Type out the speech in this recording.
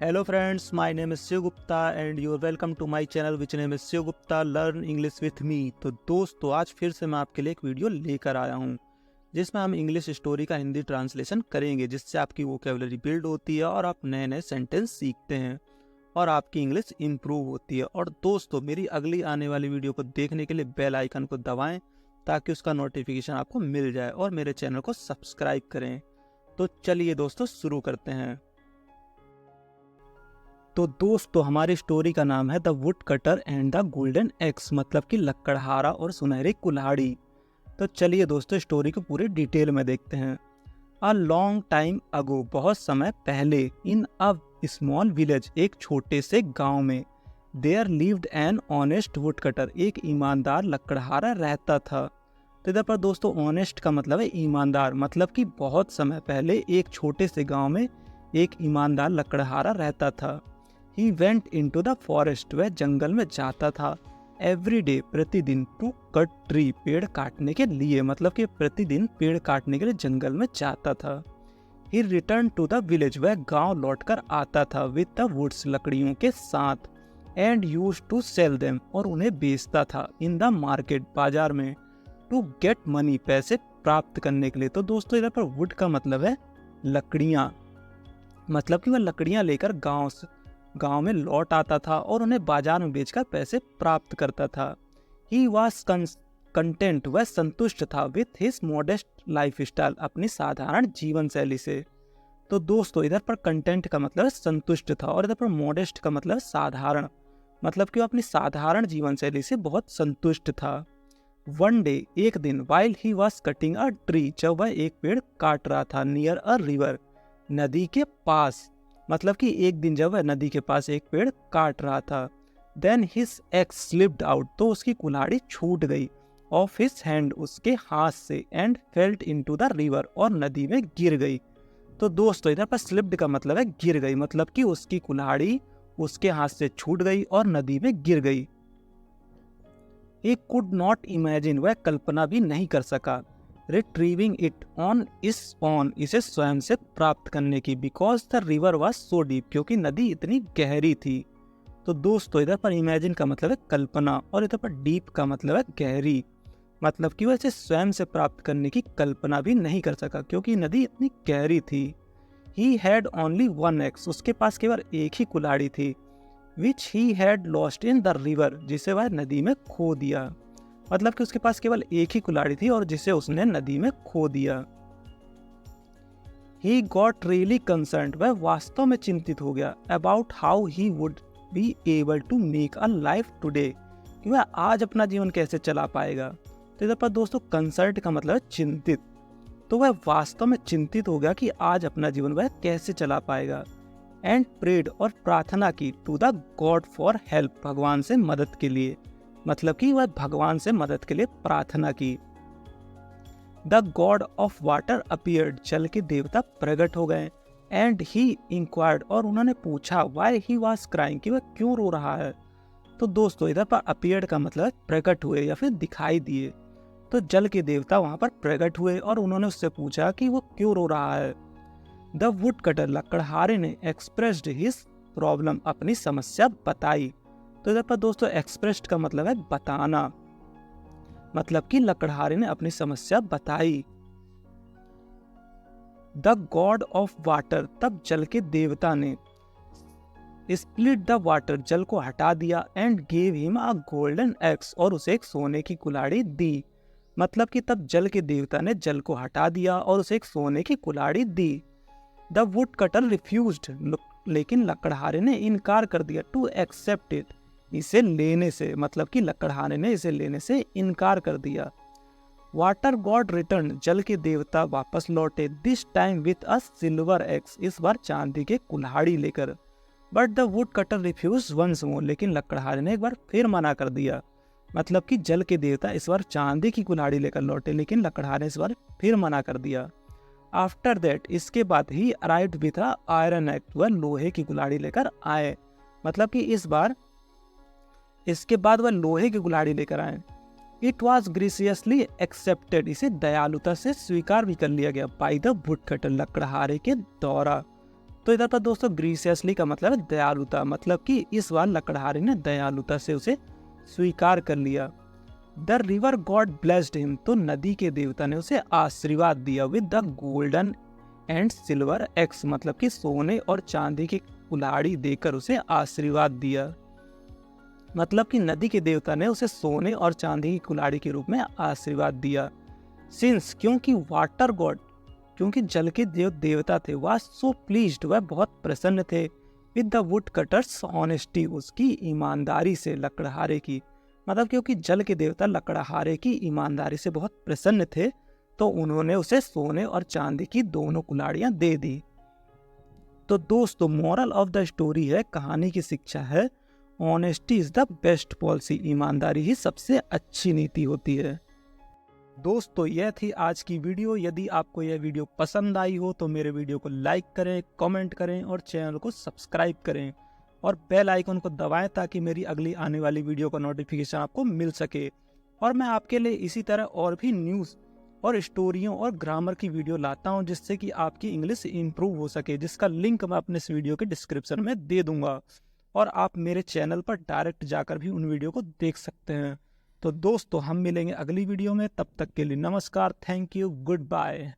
Hello friends, my name is Shiv Gupta and you are welcome to my channel which name is Shiv Gupta Learn English with me। तो दोस्तों आज फिर से मैं आपके लिए एक वीडियो लेकर आया हूँ जिसमें हम इंग्लिश स्टोरी का हिंदी ट्रांसलेशन करेंगे, जिससे आपकी वोकैबुलरी बिल्ड होती है और आप नए नए सेंटेंस सीखते हैं और आपकी इंग्लिश इम्प्रूव होती है। और दोस्तों मेरी अगली आने वाली वीडियो को देखने के लिए बेल आइकन को दबाएं ताकि उसका नोटिफिकेशन आपको मिल जाए और मेरे चैनल को सब्सक्राइब करें। तो चलिए दोस्तों शुरू करते हैं। तो दोस्तों हमारी स्टोरी का नाम है the wood cutter and the golden x, मतलब कि लकड़हारा और सुनहरी कुल्हाड़ी। तो चलिए दोस्तों स्टोरी को पूरे डिटेल में देखते हैं। अ लॉन्ग टाइम अगो, बहुत समय पहले, इन अ स्मॉल विलेज, एक छोटे से गांव में, there lived an honest woodcutter, एक ईमानदार लकड़हारा रहता था। तो इधर पर दोस्तों ऑनेस्ट का मतलब है ईमानदार, मतलब कि बहुत समय पहले एक छोटे से गांव में एक ईमानदार लकड़हारा रहता था। He went into the forest, वह जंगल में जाता था। Every day, प्रतिदिन, to cut tree, पेड़ काटने के लिए, मतलब कि प्रतिदिन पेड़ काटने के लिए जंगल में जाता था। He returned to the village, वह गांव लौटकर आता था, with the woods, लकड़ियों के साथ, and used to sell them, और उन्हें बेचता था, in the market, बाजार में, to get money, पैसे प्राप्त करने के लिए। तो दोस्तों इधर पर wood का मतलब है लकड़ियाँ, मतलब कि वह लकड़ियाँ लेकर गांव में लौट आता था और उन्हें बाजार में बेचकर पैसे प्राप्त करता था। ही वॉज कंटेंट, वह संतुष्ट था, with his modest life style, अपनी साधारण जीवन शैली से। तो दोस्तों इधर पर कंटेंट का मतलब संतुष्ट था और इधर पर मॉडेस्ट का मतलब साधारण, मतलब कि वह अपनी साधारण जीवन शैली से बहुत संतुष्ट था। वन डे, एक दिन, while he was cutting a tree, जब वह एक पेड़ काट रहा था, नियर अ रिवर, नदी के पास, मतलब कि एक दिन जब वह नदी के पास एक पेड़ काट रहा था। Then his axe slipped out, तो उसकी कुल्हाड़ी छूट गई, ऑफ हिज हैंड, उसके हाथ से, and felt into the river, और नदी में गिर गई। तो दोस्तों इधर पर स्लिप्ड का मतलब है गिर गई, मतलब कि उसकी कुल्हाड़ी उसके हाथ से छूट गई और नदी में गिर गई। ही कुड नॉट इमेजिन, वह कल्पना भी नहीं कर सका, रिट्रीविंग इट ऑन इसे स्वयं से प्राप्त करने की, because the river was so deep, क्योंकि नदी इतनी गहरी थी। तो दोस्तों इधर पर इमेजिन का मतलब है कल्पना और इधर पर डीप का मतलब है गहरी, मतलब कि वह इसे स्वयं से प्राप्त करने की कल्पना भी नहीं कर सका क्योंकि नदी इतनी गहरी थी। He had only one axe, उसके पास केवल एक ही कुल्हाड़ी थी, which he had lost in the river, जिसे वह नदी में खो दिया, मतलब कि उसके पास केवल एक ही कुल्हाड़ी थी और जिसे उसने नदी में खो दिया। He got really concerned, वह वास्तव में चिंतित हो गया, about how he would be able to make a life today, कि वह आज अपना जीवन कैसे चला पाएगा। तो इधर पर दोस्तों कंसर्ट का मतलब है चिंतित, तो वह वास्तव में चिंतित हो गया कि आज अपना जीवन वह कैसे चला पाएगा। एंड प्रेड, और प्रार्थना की, to the god for help, भगवान से मदद के लिए, मतलब कि वह भगवान से मदद के लिए प्रार्थना की। The God of water appeared, जल के देवता प्रकट हो गए। एंड ही इंक्वायर्ड, और उन्होंने पूछा, वाई ही वॉज क्राइंग, कि वह क्यों रो रहा है। तो दोस्तों इधर पर अपीयर्ड का मतलब प्रकट हुए या फिर दिखाई दिए, तो जल के देवता वहां पर प्रकट हुए और उन्होंने उससे पूछा कि वो क्यों रो रहा है। द वुड कटर, लकड़हारे ने, एक्सप्रेस्ड हिज प्रॉब्लम, अपनी समस्या बताई। तो इधर पर दोस्तों एक्सप्रेस्ड का मतलब है बताना, मतलब कि लकड़हारे ने अपनी समस्या बताई। द गॉड ऑफ वाटर, तब जल के देवता ने, स्प्लिट द वाटर, जल को हटा दिया, and gave him a golden x, और उसे एक सोने की कुल्हाड़ी दी, मतलब कि तब जल के देवता ने जल को हटा दिया और उसे एक सोने की कुल्हाड़ी दी। द वुड कटर रिफ्यूज्ड, लेकिन लकड़हारे ने इनकार कर दिया, टू एक्सेप्ट इट, इसे लेने से, मतलब कि लकड़हारे ने इसे लेने से इनकार कर दिया। वाटर गॉड रिटर्न, जल के देवता वापस लौटे, this time with a silver axe, इस बार चांदी के कुल्हाड़ी लेकर। But the woodcutter refuse once more, लेकिन लकड़हारे ने एक बार फिर मना कर दिया, मतलब कि जल के देवता इस बार चांदी की कुल्हाड़ी लेकर लौटे लेकिन लकड़हारे ने इस बार फिर मना कर दिया। आफ्टर दैट, इसके बाद ही arrived with a iron x, वह लोहे की कुल्हाड़ी लेकर आए, मतलब कि इस बार इसके बाद वह लोहे की कुल्हाड़ी लेकर आए। इट वॉज ग्रेसियसली एक्सेप्टेड, इसे दयालुता से स्वीकार भी कर लिया गया, बाय द वुड कटर, लकड़हारे के द्वारा। तो इधर पर दोस्तों ग्रेसियसली का मतलब है दयालुता, मतलब कि इस बार लकड़हारे ने दयालुता से उसे स्वीकार कर लिया। The river God blessed him, तो नदी के देवता ने उसे आशीर्वाद दिया with the golden and silver x, मतलब कि सोने और चांदी की कुल्हाड़ी देकर उसे आशीर्वाद दिया। मतलब कि नदी के देवता ने उसे सोने और चांदी की कुल्हाड़ी के रूप में आशीर्वाद दिया। सिंस, क्योंकि वाटर गॉड, क्योंकि जल के जो देवता थे, वह सो प्लीज्ड, वह बहुत प्रसन्न थे with the wood cutters honesty, उसकी ईमानदारी से, लकड़हारे की। मतलब क्योंकि जल के देवता लकड़हारे की ईमानदारी से बहुत प्रसन्न थे, तो उन्होंने उसे सोने और चांदी की दोनों कुल्हाड़ियां दे दी। तो दोस्तों मोरल ऑफ द स्टोरी है, कहानी की शिक्षा है, honesty is the best policy, ईमानदारी ही सबसे अच्छी नीति होती है। दोस्तों यह थी आज की वीडियो। यदि आपको यह वीडियो पसंद आई हो तो मेरे वीडियो को लाइक करें, कमेंट करें और चैनल को सब्सक्राइब करें और बेल आइकन को दबाएं ताकि मेरी अगली आने वाली वीडियो का नोटिफिकेशन आपको मिल सके। और मैं आपके लिए इसी तरह और भी न्यूज़ और स्टोरियों और ग्रामर की वीडियो लाता हूं, जिससे कि आपकी इंग्लिश इंप्रूव हो सके, जिसका लिंक मैं अपने इस वीडियो के डिस्क्रिप्शन में दे दूंगा और आप मेरे चैनल पर डायरेक्ट जाकर भी उन वीडियो को देख सकते हैं। तो दोस्तों हम मिलेंगे अगली वीडियो में, तब तक के लिए नमस्कार, थैंक यू, गुड बाय।